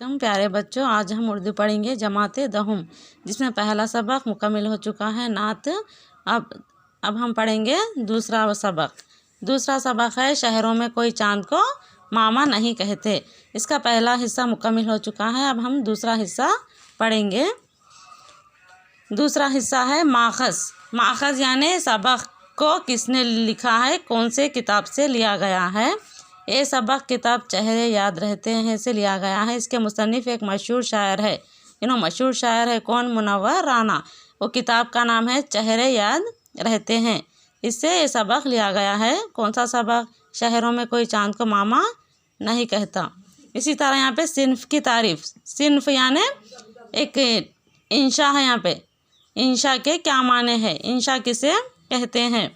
कम प्यारे बच्चों, आज हम उर्दू पढ़ेंगे जमाते दहुम, जिसमें पहला सबक मुकम्मल हो चुका है नात। अब हम पढ़ेंगे दूसरा सबक। दूसरा सबक है शहरों में कोई चांद को मामा नहीं कहते। इसका पहला हिस्सा मुकम्मल हो चुका है। अब हम दूसरा हिस्सा पढ़ेंगे। दूसरा हिस्सा है माखज़। माखज़ यानी सबक को किसने लिखा है, कौन से किताब से लिया गया है। ये सबक किताब चेहरे याद रहते हैं से लिया गया है। इसके मुसन्निफ़ एक मशहूर शायर है। मशहूर शायर है कौन? मुनव्वर राना। वो किताब का नाम है चेहरे याद रहते हैं। इससे ये सबक लिया गया है। कौन सा सबक? शहरों में कोई चांद को मामा नहीं कहता। इसी तरह यहाँ पे सिन्फ की तारीफ़। सिन्फ यानी एक इंशा है। यहाँ पे इंशा के क्या माने हैं, इंशा किसे कहते हैं?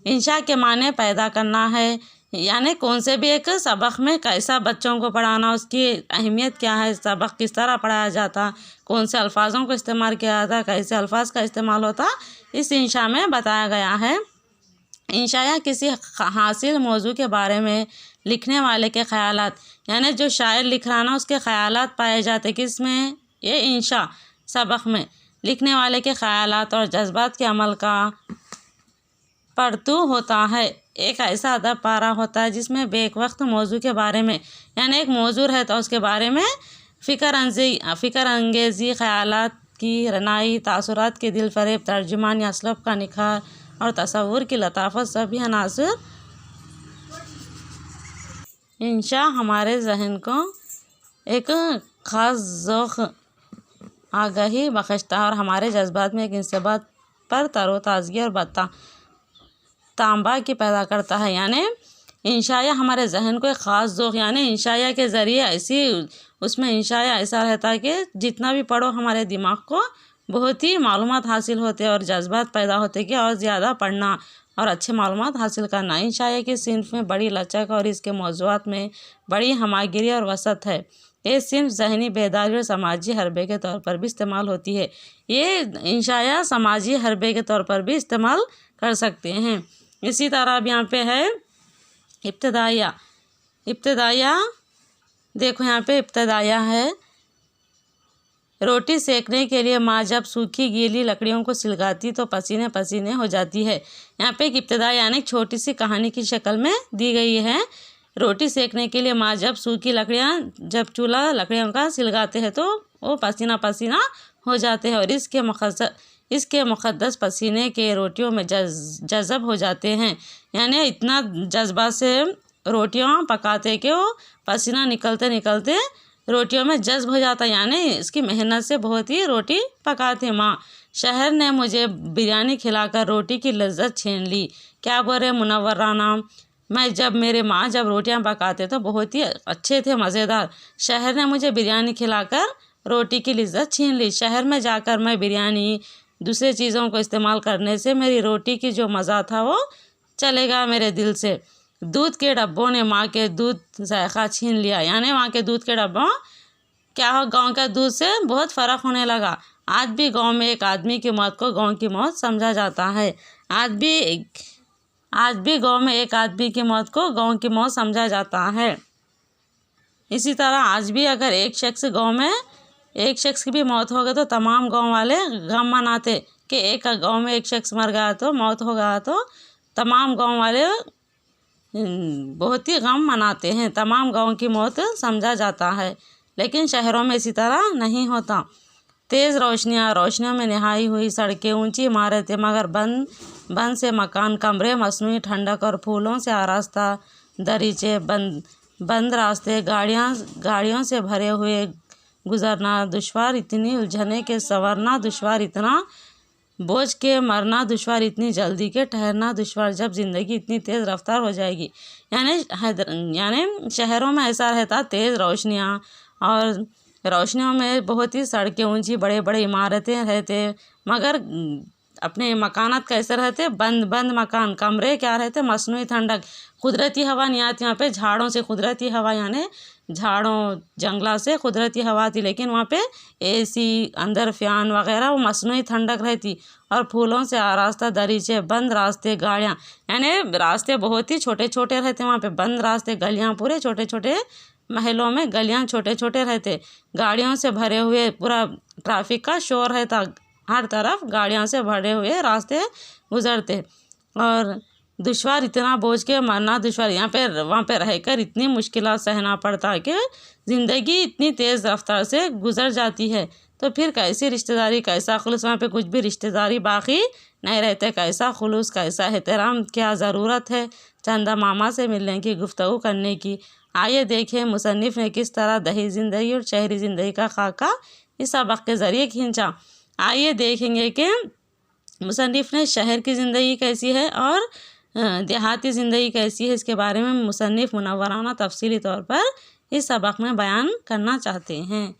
इंशा के माने पैदा करना है। यानी कौन से भी एक सबक में कैसा बच्चों को पढ़ाना, उसकी अहमियत क्या है, सबक किस तरह पढ़ाया जाता, कौन से अल्फाजों को इस्तेमाल किया जाता, कैसे अल्फाज का इस्तेमाल होता, इस इंशा में बताया गया है। इंशा या किसी हासिल मौजू के बारे में लिखने वाले के ख़यालात, यानी जो शायर लिख रहा ना उसके ख़यालात पाए जाते किस में? ये इंशा सबक में। लिखने वाले के ख़यालात और जज्बात के अमल का परतू होता है। एक ऐसा अदब पारा होता है जिसमें बेक वक्त मौजू के बारे में, यानी एक मौजू है तो उसके बारे में फ़िक्र अंगेज़ी ख़यालात की रनाई, तासुरात के दिल फरेब तर्जुमान या असलफ़ का निखार और तसव्वुर की लताफ़त सभी अनासर इंशा हमारे जहन को एक ख़ास ज़ौक़ आगाही बख्शता है और हमारे जज्बात में एक इंसबात पर तरोताज़गी और तांबा की पैदा करता है। यानी इंशाया हमारे जहन को एक ख़ास ज़ौक़, यानी इंशाया के ज़रिए ऐसी उसमें इंशाया ऐसा रहता है कि जितना भी पढ़ो हमारे दिमाग को बहुत ही मालूमात हासिल होते हैं और जज्बात पैदा होते कि और ज़्यादा पढ़ना और अच्छे मालूमात हासिल करना। इंशाया की सिन्फ में बड़ी लचक और इसके मौज़ूआत में बड़ी हमागिरी और वसत है। ये सिन्फ ज़हनी बेदारी और समाजी हरबे के तौर पर भी इस्तेमाल होती है। ये इंशाया समाजी हरबे के तौर पर भी इस्तेमाल कर सकते हैं। इसी तरह अब यहाँ पे है इब्तिदाया। देखो यहाँ पे इब्तिदाया है। रोटी सेकने के लिए माँ जब सूखी गीली लकड़ियों को सिलगाती तो पसीने पसीने हो जाती है। यहाँ पे एक इब्तिदा यानी छोटी सी कहानी की शक्ल में दी गई है। रोटी सेकने के लिए माँ जब सूखी जब चूल्हा लकड़ियों का सिलगाते हैं तो वो पसीना पसीना हो जाते हैं और इसके मुक़द्दस पसीने के रोटियों में जज़ब हो जाते हैं। यानी इतना जज्बा से रोटियां पकाते कि वो पसीना निकलते निकलते रोटियों में जज्ब हो जाता। यानी इसकी मेहनत से बहुत ही रोटी पकाते। माँ, शहर ने मुझे बिरयानी खिलाकर रोटी की लज्जत छीन ली। क्या बोले मुनव्वर राना? मेरे माँ जब रोटियां पकाते तो बहुत ही अच्छे थे, मज़ेदार। शहर ने मुझे बिरयानी खिलाकर रोटी की लज्जत छीन ली। शहर में जाकर मैं बिरयानी दूसरे चीज़ों को इस्तेमाल करने से मेरी रोटी की जो मज़ा था वो चलेगा मेरे दिल से। दूध के डब्बों ने माँ के दूध जायका छीन लिया। यानी वहाँ के दूध के डब्बों क्या हो, गांव का दूध से बहुत फ़र्क होने लगा। आज भी गांव में एक आदमी की मौत को गांव की मौत समझा जाता है। आज भी गांव में एक आदमी की मौत को गांव की मौत समझा जाता है। इसी तरह आज भी अगर गांव में एक शख्स की भी मौत हो गई तो तमाम गांव वाले गम मनाते कि एक गांव में एक शख्स मर गया तो मौत हो गया तो तमाम गांव वाले बहुत ही गम मनाते हैं। तमाम गांव की मौत समझा जाता है। लेकिन शहरों में इसी तरह नहीं होता। तेज़ रोशनियों में नहाई हुई सड़कें, ऊंची इमारतें मगर बंद से मकान, कमरे मसनूई ठंडक और फूलों से आरास्ता दरीचे, बंद रास्ते, गाड़ियों से भरे हुए गुजरना दुश्वार, इतनी उलझने के संवरना दुश्वार, इतना बोझ के मरना दुश्वार, इतनी जल्दी के ठहरना दुश्वार, जब ज़िंदगी इतनी तेज़ रफ्तार हो जाएगी। यानी शहरों में ऐसा रहता, तेज़ रोशनियाँ और रोशनियों में बहुत ही सड़कें ऊंची, बड़े बड़े इमारतें रहते मगर अपने मकानात कैसे रहते? बंद मकान, कमरे क्या रहते? मसनूई ठंडक, कुदरती हवा नहीं आती। वहाँ पे झाड़ों से कुदरती हवा, यानी झाड़ों जंगला से कुदरती हवा आती, लेकिन वहाँ पे एसी अंदर फ़ैन वगैरह वो मसनूई ठंडक रहती। और फूलों से आरास्ता दरीचे, बंद रास्ते, गाड़ियाँ, यानी रास्ते बहुत ही छोटे छोटे रहते वहाँ पे, बंद रास्ते, गलियाँ पूरे छोटे छोटे महलों में गलियां छोटे छोटे रहते, गाड़ियों से भरे हुए पूरा ट्रैफिक का शोर रहता, हर तरफ गाड़ियों से भरे हुए रास्ते गुजरते और दुश्वार इतना बोझ के मरना दुश्वार, वहाँ पे रहकर इतनी मुश्किलात सहना पड़ता कि ज़िंदगी इतनी तेज़ रफ्तार से गुजर जाती है। तो फिर कैसी रिश्तेदारी, कैसा खुलूस, वहाँ पे कुछ भी रिश्तेदारी बाकी नहीं रहते। कैसा खुलूस, कैसा एहतराम, क्या ज़रूरत है चंदा मामा से मिलने की, गुफ्तगू करने की। आइए देखें मुसन्निफ़ ने किस तरह दही ज़िंदगी और शहरी ज़िंदगी का खाका इस सबक के ज़रिए खींचा। आइए देखेंगे कि मुसन्निफ़ ने शहर की ज़िंदगी कैसी है और देहाती ज़िंदगी कैसी है, इसके बारे में मुसन्निफ़ मुनव्वराना तफसीली तौर पर इस सबक में बयान करना चाहते हैं।